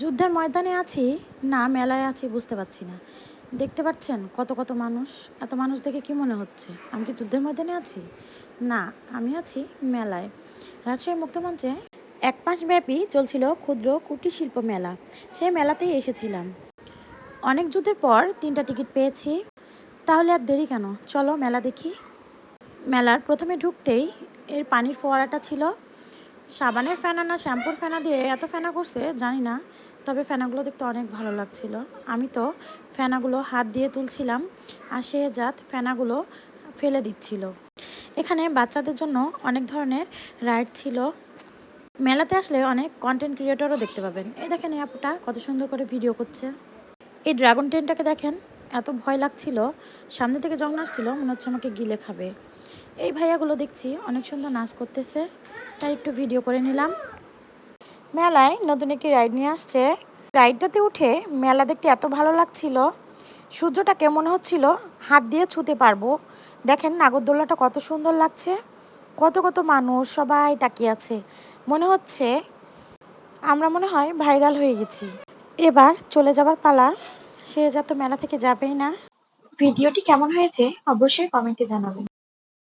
যুদ্ধের ময়দানে আছি না মেলায় আছি বুঝতে পারছি না। দেখতে পাচ্ছেন কত কত মানুষ। এত মানুষ দেখে কি মনে হচ্ছে আমি কি যুদ্ধের ময়দানে আছি? না, আমি আছি মেলায়। রাজশাহী মুক্তমঞ্চে 1 মাস ব্যাপী চলছিল ক্ষুদ্র কুটির শিল্প মেলা। সেই মেলাতেই এসেছিলাম। অনেক যুদ্ধের পর 3টা টিকিট পেয়েছি। তাহলে আর দেরি কেন, চলো মেলা দেখি। মেলার প্রথমে ঢুকতেই এর পানির ফোয়ারাটা ছিল সাবানের ফেনা না শ্যাম্পুর ফেনা দিয়ে এত ফেনা করছে জানি না, তবে ফেনাগুলো দেখতে অনেক ভালো লাগছিল। আমি তো ফেনাগুলো হাত দিয়ে তুলছিলাম আর সে জাত ফেনাগুলো ফেলে দিচ্ছিল। এখানে বাচ্চাদের জন্য অনেক ধরনের রাইড ছিল। মেলাতে আসলে অনেক কন্টেন্ট ক্রিয়েটরও দেখতে পাবেন। এই দেখেন এই আপুটা কত সুন্দর করে ভিডিও করছে। এই ড্রাগন ট্রেনটাকে দেখেন, এত ভয় লাগছিল, সামনে থেকে যখন আসছিল মনে হচ্ছে আমাকে গিলে খাবে। এই ভাইয়াগুলো দেখছি অনেক সুন্দর নাচ করতেছে, তাই একটু ভিডিও করে নিলাম। মেলায় নতুন একটি রাইড নিয়ে আসছে। রাইডটাতে উঠে মেলা দেখতে এত ভালো লাগছিল, সূর্যটাকে মনে হচ্ছিল হাত দিয়ে ছুঁতে পারবো। দেখেন নাগরদোলাটা কত সুন্দর লাগছে, কত কত মানুষ সবাই তাকিয়ে আছে। মনে হচ্ছে আমরা মনে হয় ভাইরাল হয়ে গেছি। এবার চলে যাবার পালা, সে যা তো মেলা থেকে যাবেই না। ভিডিওটি কেমন হয়েছে অবশ্যই কমেন্টে জানাবেন।